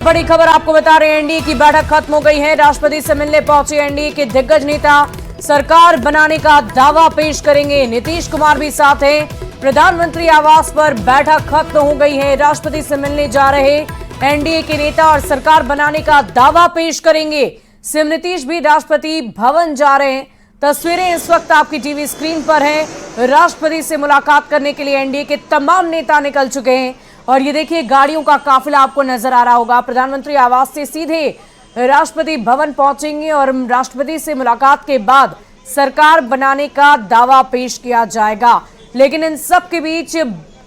बड़ी खबर आपको बता रहे हैं, एनडीए की बैठक खत्म हो गई है। राष्ट्रपति से मिलने पहुंचे एनडीए के दिग्गज नेता सरकार बनाने का दावा पेश करेंगे। नीतीश कुमार भी साथ हैं। प्रधानमंत्री आवास पर बैठक खत्म हो गई है। राष्ट्रपति से मिलने जा रहे एनडीए के नेता और सरकार बनाने का दावा पेश करेंगे। सीएम नीतीश भी राष्ट्रपति भवन जा रहे हैं। तस्वीरें इस वक्त आपकी टीवी स्क्रीन पर हैं। राष्ट्रपति से मुलाकात करने के लिए एनडीए के तमाम नेता निकल चुके हैं और ये देखिए गाड़ियों का काफिला आपको नजर आ रहा होगा। प्रधानमंत्री आवास से सीधे राष्ट्रपति भवन पहुंचेंगे और राष्ट्रपति से मुलाकात के बाद सरकार बनाने का दावा पेश किया जाएगा। लेकिन इन सब के बीच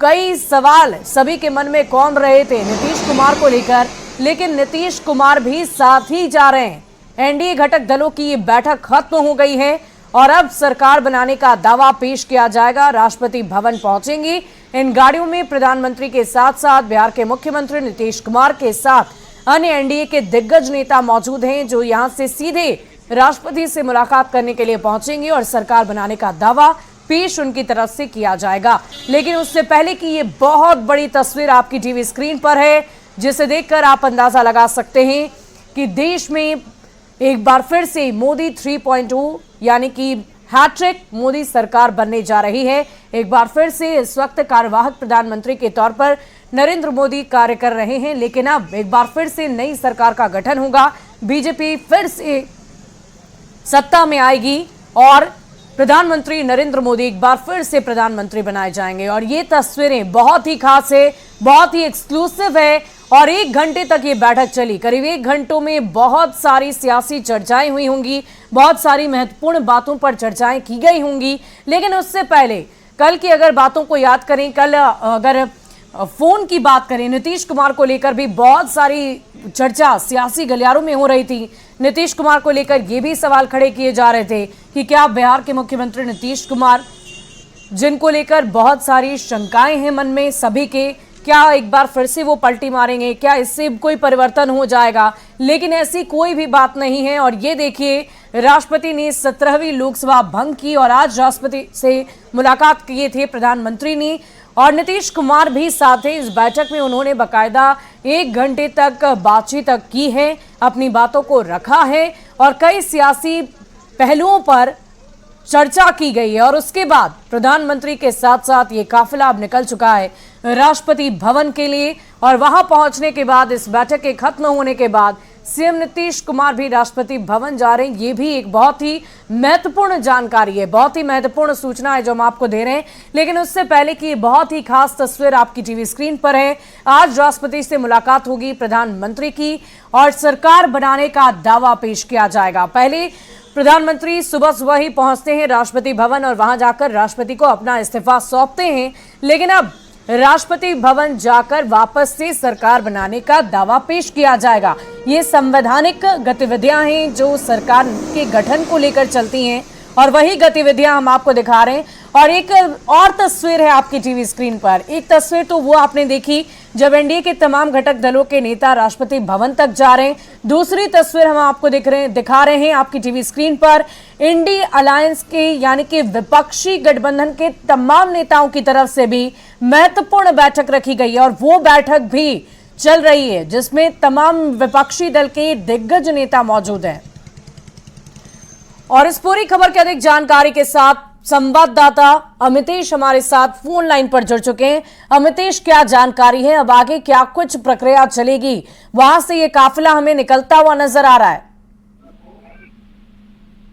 कई सवाल सभी के मन में कौन रहे थे नीतीश कुमार को लेकर, लेकिन नीतीश कुमार भी साथ ही जा रहे हैं। एनडीए घटक दलों की ये बैठक खत्म हो गई है और अब सरकार बनाने का दावा पेश किया जाएगा। राष्ट्रपति भवन पहुंचेंगी। इन गाड़ियों में प्रधानमंत्री के साथ साथ बिहार के मुख्यमंत्री नीतीश कुमार के साथ अन्य एनडीए के दिग्गज नेता मौजूद हैं, जो यहां से सीधे राष्ट्रपति से मुलाकात करने के लिए पहुंचेंगे और सरकार बनाने का दावा पेश उनकी तरफ से किया जाएगा। लेकिन उससे पहले की ये बहुत बड़ी तस्वीर आपकी टीवी स्क्रीन पर है, जिसे देखकर आप अंदाजा लगा सकते हैं कि देश में एक बार फिर से मोदी 3.0 यानी कि हैट्रिक मोदी सरकार बनने जा रही है। एक बार फिर से इस वक्त कार्यवाहक प्रधानमंत्री के तौर पर नरेंद्र मोदी कार्य कर रहे हैं, लेकिन अब एक बार फिर से नई सरकार का गठन होगा। बीजेपी फिर से सत्ता में आएगी और प्रधानमंत्री नरेंद्र मोदी एक बार फिर से प्रधानमंत्री बनाए जाएंगे। और ये तस्वीरें बहुत ही खास है, बहुत ही एक्सक्लूसिव है और 1 घंटे तक ये बैठक चली। करीब 1 घंटों में बहुत सारी सियासी चर्चाएं हुई होंगी, बहुत सारी महत्वपूर्ण बातों पर चर्चाएं की गई होंगी। लेकिन उससे पहले कल की अगर बातों को याद करें, कल अगर फोन की बात करें, नीतीश कुमार को लेकर भी बहुत सारी चर्चा सियासी गलियारों में हो रही थी। नीतीश कुमार को लेकर ये भी सवाल खड़े किए जा रहे थे कि क्या बिहार के मुख्यमंत्री नीतीश कुमार, जिनको लेकर बहुत सारी शंकाएं हैं मन में सभी के, क्या एक बार फिर से वो पलटी मारेंगे, क्या इससे कोई परिवर्तन हो जाएगा? लेकिन ऐसी कोई भी बात नहीं है। और ये देखिए, राष्ट्रपति ने 17वीं लोकसभा भंग की और आज राष्ट्रपति से मुलाकात किए थे प्रधानमंत्री ने और नीतीश कुमार भी साथ हैं। इस बैठक में उन्होंने बाकायदा 1 घंटे तक बातचीत की है, अपनी बातों को रखा है और कई सियासी पहलुओं पर चर्चा की गई है। और उसके बाद प्रधानमंत्री के साथ साथ ये काफिला अब निकल चुका है राष्ट्रपति भवन के लिए और वहां पहुंचने के बाद, इस बैठक के खत्म होने के बाद सीएम नीतीश कुमार भी राष्ट्रपति भवन जा रहे हैं। ये भी एक बहुत ही महत्वपूर्ण जानकारी है, बहुत ही महत्वपूर्ण सूचना है जो हम आपको दे रहे हैं। लेकिन उससे पहले की बहुत ही खास तस्वीर आपकी टीवी स्क्रीन पर है। आज राष्ट्रपति से मुलाकात होगी प्रधानमंत्री की और सरकार बनाने का दावा पेश किया जाएगा। पहले प्रधानमंत्री सुबह सुबह ही पहुंचते हैं राष्ट्रपति भवन और वहां जाकर राष्ट्रपति को अपना इस्तीफा सौंपते हैं। लेकिन अब राष्ट्रपति भवन जाकर वापस से सरकार बनाने का दावा पेश किया जाएगा। ये संवैधानिक गतिविधियां हैं जो सरकार के गठन को लेकर चलती हैं और वही गतिविधियां हम आपको दिखा रहे हैं। और एक और तस्वीर है आपकी टीवी स्क्रीन पर। एक तस्वीर तो वो आपने देखी जब एनडीए के तमाम घटक दलों के नेता राष्ट्रपति भवन तक जा रहे हैं। दूसरी तस्वीर हम आपको दिखा रहे हैं आपकी टीवी स्क्रीन पर। इंडी अलायंस के यानी कि विपक्षी गठबंधन के तमाम नेताओं की तरफ से भी महत्वपूर्ण बैठक रखी गई है और वो बैठक भी चल रही है जिसमें तमाम विपक्षी दल के दिग्गज नेता मौजूद हैं। और इस पूरी खबर की अधिक जानकारी के साथ संवाददाता अमितेश हमारे साथ फोन लाइन पर जुड़ चुके हैं। अमितेश, क्या जानकारी है, अब आगे क्या कुछ प्रक्रिया चलेगी? वहां से ये काफिला हमें निकलता हुआ नजर आ रहा है।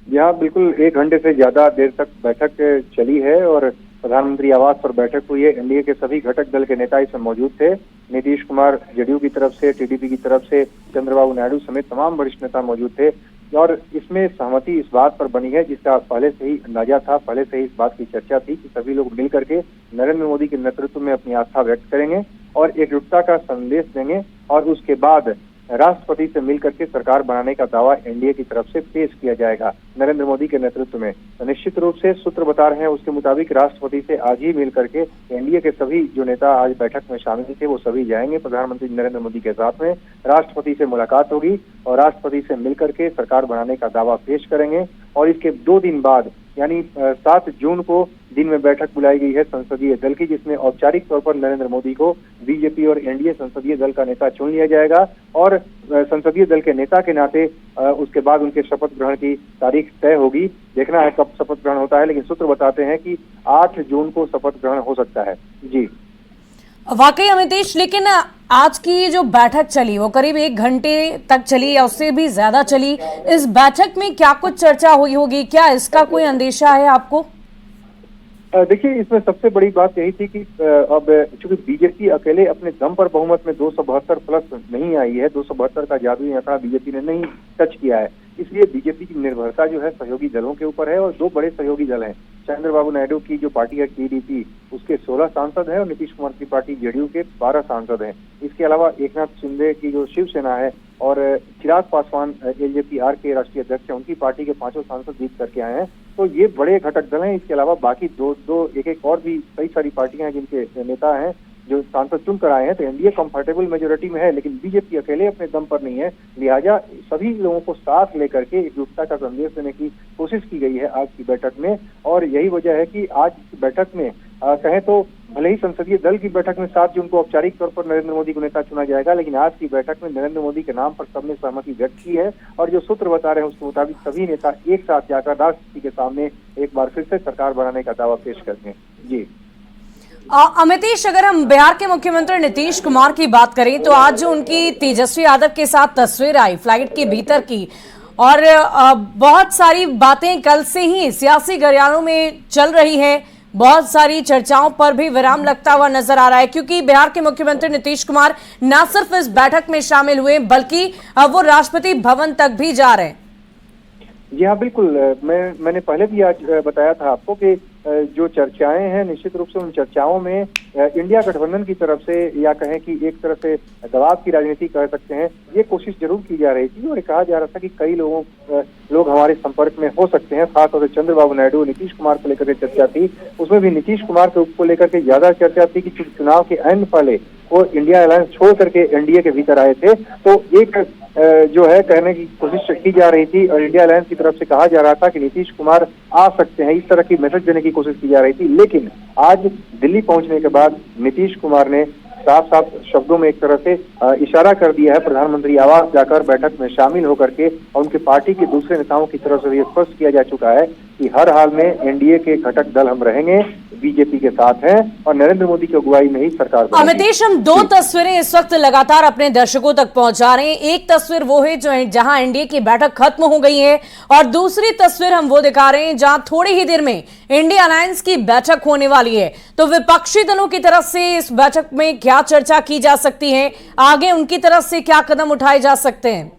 यहाँ बिल्कुल 1 घंटे से ज्यादा देर तक बैठक चली है और प्रधानमंत्री आवास पर बैठक हुई है। एनडीए के सभी घटक दल के नेता इसमें मौजूद थे। नीतीश कुमार जेडीयू की तरफ से, टीडीपी की तरफ से चंद्रबाबू नायडू समेत तमाम वरिष्ठ नेता मौजूद थे और इसमें सहमति इस बात पर बनी है जिसका पहले से ही अंदाजा था, पहले से ही इस बात की चर्चा थी कि सभी लोग मिल करके नरेंद्र मोदी के नेतृत्व में अपनी आस्था व्यक्त करेंगे और एकजुटता का संदेश देंगे और उसके बाद राष्ट्रपति से मिलकर के सरकार बनाने का दावा एनडीए की तरफ से पेश किया जाएगा नरेंद्र मोदी के नेतृत्व में। तो निश्चित रूप से सूत्र बता रहे हैं उसके मुताबिक राष्ट्रपति से आज ही मिल करके एनडीए के सभी जो नेता आज बैठक में शामिल थे वो सभी जाएंगे प्रधानमंत्री नरेंद्र मोदी के साथ में। राष्ट्रपति से मुलाकात होगी और राष्ट्रपति से मिल करके सरकार बनाने का दावा पेश करेंगे और इसके 2 दिन बाद यानी 7 जून को दिन में बैठक बुलाई गई है संसदीय दल की, जिसमें औपचारिक तौर पर नरेंद्र मोदी को बीजेपी और एनडीए संसदीय दल का नेता चुन लिया जाएगा और संसदीय दल के नेता के नाते उसके बाद उनके शपथ ग्रहण की तारीख तय होगी। देखना है कब शपथ ग्रहण होता है, लेकिन सूत्र बताते हैं कि 8 जून को शपथ ग्रहण हो सकता है। जी वाकई अमितेश, लेकिन आज की जो बैठक चली वो करीब 1 घंटे तक चली या उससे भी ज्यादा चली। इस बैठक में क्या कुछ चर्चा हुई होगी, क्या इसका कोई अंदेशा है आपको? देखिए, इसमें सबसे बड़ी बात यही थी कि अब चूंकि बीजेपी अकेले अपने दम पर बहुमत में 272 प्लस नहीं आई है, 272 का जादुई आंकड़ा बीजेपी ने नहीं टच किया है, इसलिए बीजेपी की निर्भरता जो है सहयोगी दलों के ऊपर है और 2 बड़े सहयोगी दल हैं। चंद्रबाबू नायडू की जो पार्टी है टीडीपी, उसके 16 सांसद हैं और नीतीश कुमार की पार्टी जेडीयू के 12 सांसद हैं। इसके अलावा एकनाथ शिंदे की जो शिवसेना है और चिराग पासवान एलजेपी-आर के राष्ट्रीय अध्यक्ष हैं, उनकी पार्टी के 5 सांसद जीत करके आए हैं। तो ये बड़े घटक दल हैं। इसके अलावा बाकी दो एक और भी कई सारी पार्टियां हैं जिनके नेता हैं जो सांसद चुन कर आए हैं। तो एनडीए कंफर्टेबल मेजोरिटी में है, लेकिन बीजेपी अकेले अपने दम पर नहीं है, लिहाजा सभी लोगों को साथ लेकर के एकजुटता का संदेश देने की कोशिश की गई है आज की बैठक में। और यही वजह है कि आज की बैठक में कहें तो भले ही संसदीय दल की बैठक में 7 जून को औपचारिक तौर पर नरेंद्र मोदी को नेता चुना जाएगा, लेकिन आज की बैठक में नरेंद्र मोदी के नाम पर सबने सहमति व्यक्त की है और जो सूत्र बता रहे हैं उसके मुताबिक सभी नेता एक साथ जाकर राष्ट्रपति के सामने एक बार फिर से सरकार बनाने का दावा पेश करते हैं। जी अमितेश, अगर हम बिहार के मुख्यमंत्री नीतीश कुमार की बात करें तो आज जो उनकी तेजस्वी यादव के साथ तस्वीर आई फ्लाइट के भीतर की, और बहुत सारी बातें कल से ही सियासी गलियारों में चल रही है, बहुत सारी चर्चाओं पर भी विराम लगता हुआ नजर आ रहा है, क्योंकि बिहार के मुख्यमंत्री नीतीश कुमार न सिर्फ इस बैठक में शामिल हुए बल्कि वो राष्ट्रपति भवन तक भी जा रहे हैं। जी हाँ, बिल्कुल। मैंने पहले भी आज बताया था आपको कि जो चर्चाएं हैं, निश्चित रूप से उन चर्चाओं में इंडिया गठबंधन की तरफ से या कहें कि एक तरह से दबाव की राजनीति कर सकते हैं, ये कोशिश जरूर की जा रही थी और कहा जा रहा था कि कई लोग हमारे संपर्क में हो सकते हैं। खासतौर से चंद्रबाबू नायडू, नीतीश कुमार को लेकर के चर्चा थी, उसमें भी नीतीश कुमार को लेकर के ज्यादा चर्चा थी कि चुनाव के एंड पहले वो इंडिया अलायंस छोड़ करके एनडीए के भीतर आए थे। तो एक जो है कहने की कोशिश की जा रही थी और इंडिया अलायंस की तरफ से कहा जा रहा था कि नीतीश कुमार आ सकते हैं, इस तरह की मैसेज देने की कोशिश की जा रही थी। लेकिन आज दिल्ली पहुंचने के बाद नीतीश कुमार ने साफ साफ शब्दों में एक तरह से इशारा कर दिया है, प्रधानमंत्री आवास जाकर बैठक में शामिल होकर के, और उनकी पार्टी के दूसरे नेताओं की तरफ से ये स्पष्ट किया जा चुका है कि हर हाल में एनडीए के घटक दल हम रहेंगे, बीजेपी के साथ हैं और नरेंद्र मोदी की अगुवाई में ही सरकार बनेगी। अमितेश, हम 2 तस्वीरें इस वक्त लगातार अपने दर्शकों तक पहुंचा रहे हैं। एक तस्वीर वो है जो जहां एनडीए की बैठक खत्म हो गई है और दूसरी तस्वीर हम वो दिखा रहे हैं जहां थोड़ी ही देर में इंडिया अलायंस की बैठक होने वाली है। तो विपक्षी दलों की तरफ से इस बैठक में क्या चर्चा की जा सकती है, आगे उनकी तरफ से क्या कदम उठाए जा सकते हैं?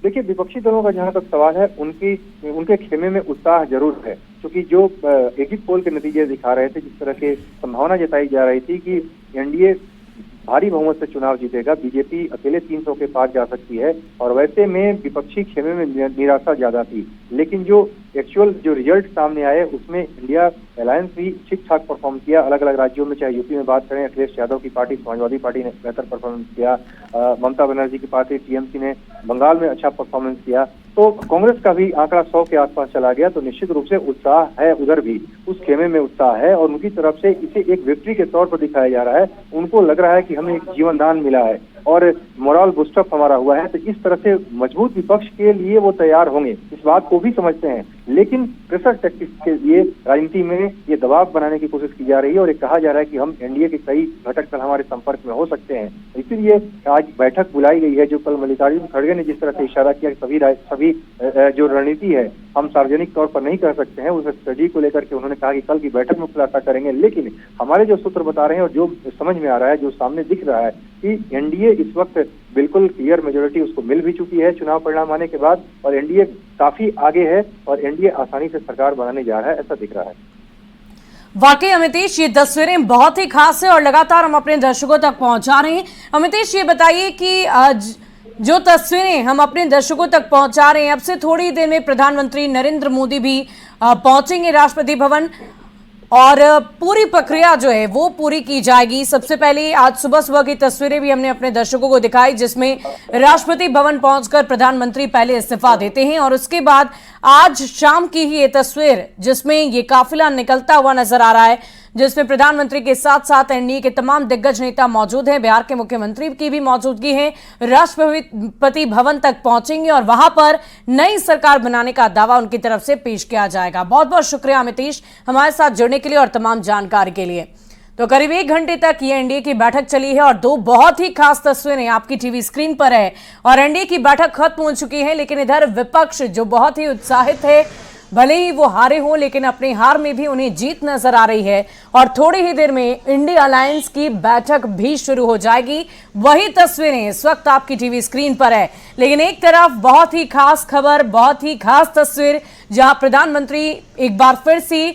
देखिए, विपक्षी दलों का जहां तक सवाल है, उनके खेमे में उत्साह जरूर है, क्योंकि जो एग्जिट पोल के नतीजे दिखा रहे थे, जिस तरह के संभावना जताई जा रही थी कि एनडीए भारी बहुमत से चुनाव जीतेगा, बीजेपी अकेले 300 के पार जा सकती है, और वैसे में विपक्षी खेमे में निराशा ज्यादा थी। लेकिन जो एक्चुअल जो रिजल्ट सामने आए उसमें इंडिया अलायंस भी ठीक ठाक परफॉर्म किया। अलग अलग राज्यों में, चाहे यूपी में बात करें, अखिलेश यादव की पार्टी समाजवादी पार्टी ने बेहतर परफॉर्मेंस किया, ममता बनर्जी की पार्टी टीएमसी ने बंगाल में अच्छा परफॉर्मेंस किया, तो कांग्रेस का भी आंकड़ा 100 के आसपास चला गया। तो निश्चित रूप से उत्साह है, उधर भी उस खेमे में उत्साह है और उनकी तरफ से इसे एक विक्ट्री के तौर पर दिखाया जा रहा है। उनको लग रहा है कि हमें एक जीवन दान मिला है और मोरल बूस्टअप हमारा हुआ है। तो इस तरह से मजबूत विपक्ष के लिए वो तैयार होंगे, इस बात को भी समझते हैं। लेकिन प्रेशर टैक्टिक्स के लिए राजनीति में ये दबाव बनाने की कोशिश की जा रही है और ये कहा जा रहा है कि हम एनडीए के कई घटक दल हमारे संपर्क में हो सकते हैं। इसीलिए आज बैठक बुलाई गई है, जो कल मल्लिकार्जुन खड़गे ने जिस तरह से इशारा किया कि सभी जो रणनीति है हम सार्वजनिक तौर पर नहीं कर सकते हैं, उस स्टडी को लेकर के उन्होंने कहा कि कल की बैठक में खुलासा करेंगे। लेकिन हमारे जो सूत्र बता रहे हैं और जो समझ में आ रहा है, जो सामने दिख रहा है कि एनडीए इस वक्त बिल्कुल क्लियर मेजोरिटी उसको मिल भी चुकी है चुनाव परिणाम आने के बाद, और एनडीए काफी आगे है और एनडीए आसानी से सरकार बनाने जा रहा है, ऐसा दिख रहा है। वाकई अमितेश, ये तस्वीरें बहुत ही खास है और लगातार हम अपने दर्शकों तक पहुंचा रहे हैं। अमितेश, ये बताइए कि जो तस्वीरें हम अपने दर्शकों तक पहुंचा रहे हैं, अब से थोड़ी देर में प्रधानमंत्री नरेंद्र मोदी भी पहुंचेंगे राष्ट्रपति भवन। और पूरी प्रक्रिया जो है वो पूरी की जाएगी। सबसे पहले आज सुबह सुबह की तस्वीरें भी हमने अपने दर्शकों को दिखाई, जिसमें राष्ट्रपति भवन पहुंचकर प्रधानमंत्री पहले इस्तीफा देते हैं और उसके बाद आज शाम की ही ये तस्वीर जिसमें ये काफिला निकलता हुआ नजर आ रहा है, जिसमें प्रधानमंत्री के साथ साथ एनडीए के तमाम दिग्गज नेता मौजूद हैं। बिहार के मुख्यमंत्री की भी मौजूदगी है। राष्ट्रपति भवन तक पहुंचेंगे और वहां पर नई सरकार बनाने का दावा उनकी तरफ से पेश किया जाएगा। बहुत बहुत शुक्रिया अमितेश हमारे साथ जुड़ने के लिए और तमाम जानकारी के लिए। तो करीब 1 घंटे तक ये एनडीए की बैठक चली है और 2 बहुत ही खास तस्वीरें आपकी टीवी स्क्रीन पर है और एनडीए की बैठक खत्म हो चुकी है। लेकिन इधर विपक्ष जो बहुत ही उत्साहित है, भले ही वो हारे हो लेकिन अपनी हार में भी उन्हें जीत नजर आ रही है और थोड़ी ही देर में इंडिया अलायंस की बैठक भी शुरू हो जाएगी। वही तस्वीरें इस वक्त आपकी टीवी स्क्रीन पर है। लेकिन एक तरफ बहुत ही खास खबर, बहुत ही खास तस्वीर, जहां प्रधानमंत्री एक बार फिर से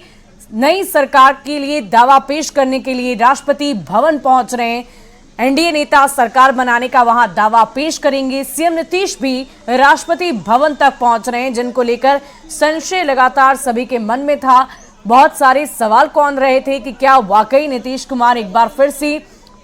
नई सरकार के लिए दावा पेश करने के लिए राष्ट्रपति भवन पहुंच रहे हैं। एनडीए नेता सरकार बनाने का वहां दावा पेश करेंगे। सीएम नीतीश भी राष्ट्रपति भवन तक पहुंच रहे हैं, जिनको लेकर संशय लगातार सभी के मन में था। बहुत सारे सवाल कौन रहे थे कि क्या वाकई नीतीश कुमार एक बार फिर से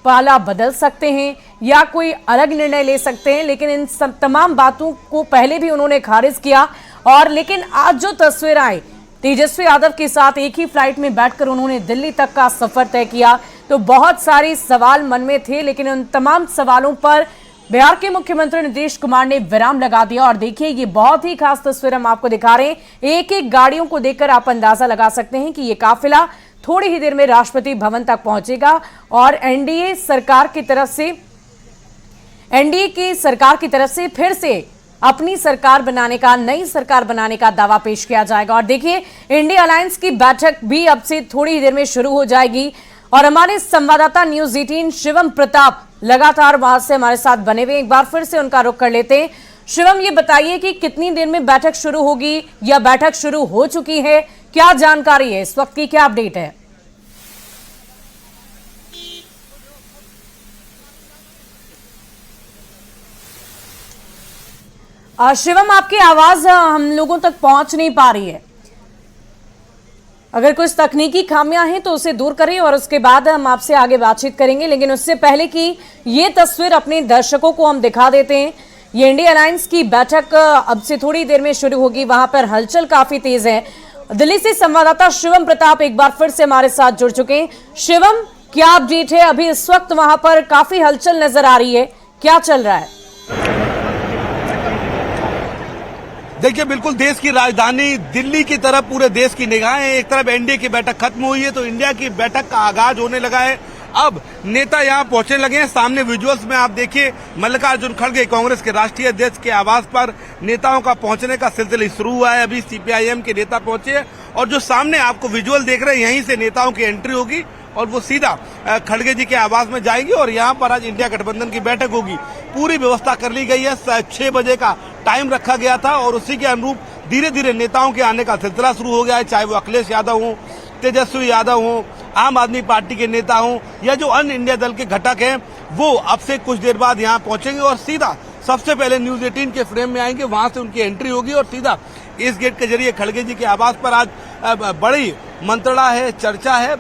पाला बदल सकते हैं या कोई अलग निर्णय ले सकते हैं। लेकिन इन सब तमाम बातों को पहले भी उन्होंने खारिज किया और लेकिन आज जो तस्वीर आई, तेजस्वी यादव के साथ एक ही फ्लाइट में बैठकर उन्होंने दिल्ली तक का सफर तय किया, तो बहुत सारे सवाल मन में थे। लेकिन उन तमाम सवालों पर बिहार के मुख्यमंत्री नीतीश कुमार ने विराम लगा दिया। और देखिए ये बहुत ही खास तस्वीर हम आपको दिखा रहे हैं। एक एक गाड़ियों को देखकर आप अंदाजा लगा सकते हैं कि ये काफिला थोड़ी ही देर में राष्ट्रपति भवन तक पहुंचेगा और एनडीए की सरकार की तरफ से फिर से अपनी सरकार बनाने का, नई सरकार बनाने का दावा पेश किया जाएगा। और देखिए इंडिया अलायंस की बैठक भी अब से थोड़ी ही देर में शुरू हो जाएगी और हमारे संवाददाता न्यूज 18 शिवम प्रताप लगातार वहां से हमारे साथ बने हुए, एक बार फिर से उनका रुख कर लेते हैं। शिवम, ये बताइए कि कितनी देर में बैठक शुरू होगी या बैठक शुरू हो चुकी है, क्या जानकारी है, इस वक्त की क्या अपडेट है? शिवम, आपकी आवाज हम लोगों तक पहुंच नहीं पा रही है। अगर कुछ तकनीकी खामियां हैं तो उसे दूर करें और उसके बाद हम आपसे आगे बातचीत करेंगे। लेकिन उससे पहले कि ये तस्वीर अपने दर्शकों को हम दिखा देते हैं। ये इंडिया अलायंस की बैठक अब से थोड़ी देर में शुरू होगी। वहां पर हलचल काफी तेज है। दिल्ली से संवाददाता शिवम प्रताप एक बार फिर से हमारे साथ जुड़ चुके हैं। शिवम, क्या अपडेट है? अभी इस वक्त वहां पर काफी हलचल नजर आ रही है, क्या चल रहा है? देखिए, बिल्कुल देश की राजधानी दिल्ली की तरफ पूरे देश की निगाहें। एक तरफ एनडीए की बैठक खत्म हुई है तो इंडिया की बैठक का आगाज होने लगा है। अब नेता यहां पहुंचने लगे हैं। सामने विजुअल्स में आप देखिए, मल्लिकार्जुन खड़गे कांग्रेस के राष्ट्रीय अध्यक्ष के आवास पर नेताओं का पहुंचने का सिलसिला शुरू हुआ है। अभी सीपीआईएम के नेता पहुंचे हैं और जो सामने आपको विजुअल देख रहे हैं, यहीं से नेताओं की एंट्री होगी और वो सीधा खड़गे जी के आवास में जाएंगे और यहाँ पर आज इंडिया गठबंधन की बैठक होगी। पूरी व्यवस्था कर ली गई है। 6 बजे का टाइम रखा गया था और उसी के अनुरूप धीरे धीरे नेताओं के आने का सिलसिला शुरू हो गया है। चाहे वो अखिलेश यादव हो, तेजस्वी यादव हो, आम आदमी पार्टी के नेता हों या जो अन्य इंडिया दल के घटक हैं, वो अब से कुछ देर बाद यहाँ पहुंचेंगे और सीधा सबसे पहले न्यूज 18 के फ्रेम में आएंगे। वहां से उनकी एंट्री होगी और सीधा इस गेट के जरिए खड़गे जी के आवास पर आज बड़ी मंत्रणा है, चर्चा है,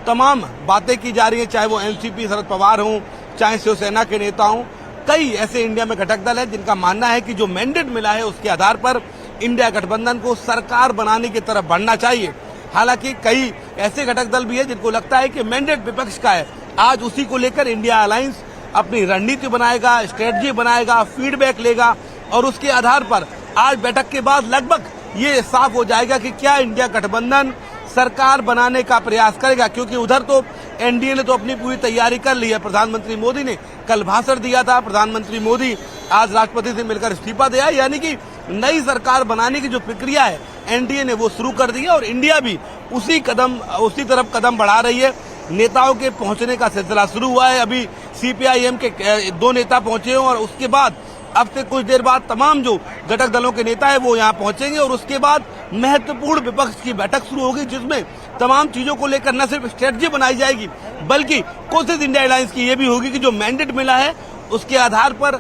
तमाम बातें की जा रही है। चाहे वो एनसीपी शरद पवार हों, चाहे शिवसेना के नेता हों, कई ऐसे इंडिया में घटक दल है जिनका मानना है कि जो मैंडेट मिला है उसके आधार पर इंडिया गठबंधन को सरकार बनाने की तरफ बढ़ना चाहिए। हालांकि कई ऐसे घटक दल भी है जिनको लगता है कि मैंडेट विपक्ष का है। आज उसी को लेकर इंडिया अलायंस अपनी रणनीति बनाएगा, स्ट्रेटजी बनाएगा, फीडबैक लेगा और उसके आधार पर आज बैठक के बाद लगभग ये साफ हो जाएगा कि क्या इंडिया गठबंधन सरकार बनाने का प्रयास करेगा। क्योंकि उधर तो एनडीए ने तो अपनी पूरी तैयारी कर ली है। प्रधानमंत्री मोदी ने कल भाषण दिया था। प्रधानमंत्री मोदी आज राष्ट्रपति से मिलकर इस्तीफा दिया, यानी कि नई सरकार बनाने की जो प्रक्रिया है एनडीए ने वो शुरू कर दी है और इंडिया भी उसी तरफ कदम बढ़ा रही है। नेताओं के पहुंचने का सिलसिला शुरू हुआ है। अभी सीपीआईएम के 2 नेता पहुंचे हैं और उसके बाद अब से कुछ देर बाद तमाम जो घटक दलों के नेता है वो यहाँ पहुंचेंगे और उसके बाद महत्वपूर्ण विपक्ष की बैठक शुरू होगी, जिसमें तमाम चीजों को लेकर न सिर्फ स्ट्रेटजी बनाई जाएगी बल्कि कोशिश इंडिया अलायंस की ये भी होगी कि जो मैंडेट मिला है उसके आधार पर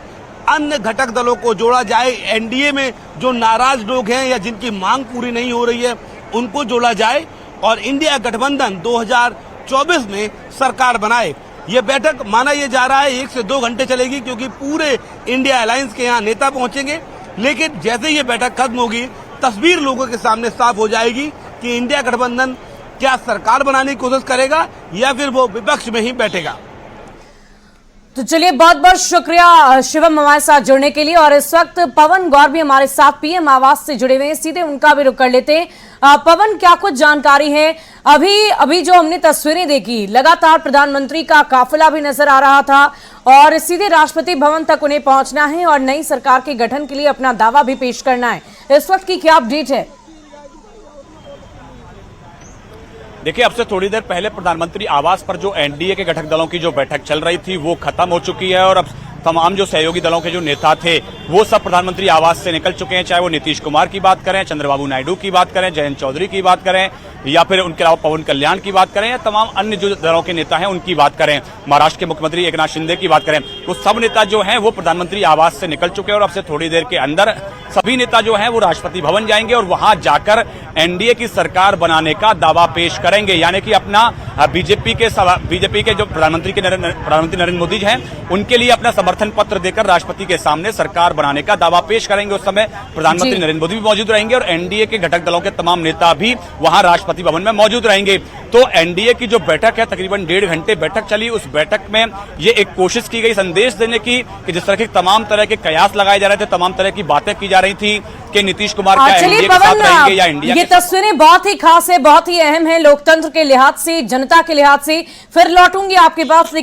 अन्य घटक दलों को जोड़ा जाए। एनडीए में जो नाराज लोग हैं या जिनकी मांग पूरी नहीं हो रही है उनको जोड़ा जाए और इंडिया गठबंधन 2024 में सरकार बनाए। ये बैठक माना यह जा रहा है 1 से 2 घंटे चलेगी, क्योंकि पूरे इंडिया अलायंस के यहाँ नेता पहुंचेंगे। लेकिन जैसे ये बैठक खत्म होगी, तस्वीर लोगों के सामने साफ हो जाएगी कि इंडिया गठबंधन क्या सरकार बनाने की कोशिश करेगा या फिर वो विपक्ष में ही बैठेगा। तो चलिए, बहुत बहुत शुक्रिया शिवम हमारे साथ जुड़ने के लिए। और इस वक्त पवन गौर भी हमारे साथ पीएम आवास से जुड़े हुए हैं, सीधे उनका भी रुख कर लेते हैं। पवन, क्या कुछ जानकारी है? अभी जो हमने तस्वीरें देखी, लगातार प्रधानमंत्री का काफिला भी नजर आ रहा था और सीधे राष्ट्रपति भवन तक उन्हें पहुंचना है और नई सरकार के गठन के लिए अपना दावा भी पेश करना है। इस वक्त की क्या अपडेट है? देखिए, अब से थोड़ी देर पहले प्रधानमंत्री आवास पर जो एनडीए के घटक दलों की जो बैठक चल रही थी वो खत्म हो चुकी है और अब तमाम जो सहयोगी दलों के जो नेता थे वो सब प्रधानमंत्री आवास से निकल चुके हैं। चाहे वो नीतीश कुमार की बात करें, चंद्रबाबू नायडू की बात करें, जयंत चौधरी की बात करें या फिर उनके अलावा पवन कल्याण की बात करें या तमाम अन्य जो दलों के नेता हैं उनकी बात करें, महाराष्ट्र के मुख्यमंत्री एकनाथ शिंदे की बात करें, तो सब नेता जो हैं वो प्रधानमंत्री आवास से निकल चुके हैं और अब से थोड़ी देर के अंदर सभी नेता जो हैं वो राष्ट्रपति भवन जाएंगे और वहां जाकर एनडीए की सरकार बनाने का दावा पेश करेंगे। यानी कि अपना बीजेपी के जो प्रधानमंत्री नरेंद्र मोदी हैं उनके लिए अपना समर्थन पत्र देकर राष्ट्रपति के सामने सरकार बनाने का दावा पेश करेंगे। उस समय प्रधानमंत्री नरेंद्र मोदी भी मौजूद रहेंगे और एनडीए के घटक दलों के तमाम नेता भी वहां राष्ट्रपति भवन में मौजूद रहेंगे। तो एनडीए की जो बैठक है, तकरीबन 1.5 घंटे बैठक चली। उस बैठक में ये एक कोशिश की गई संदेश देने की कि जिस तरह के तमाम तरह के कयास लगाए जा रहे थे, तमाम तरह की बातें की जा रही थी कि नीतीश कुमार क्या एनडीए के साथ रहेंगे या इंडिया। ये तस्वीरें बहुत ही खास है, बहुत ही अहम है लोकतंत्र के लिहाज से, जनता के लिहाज से। फिर लौटूंगी आपके पास।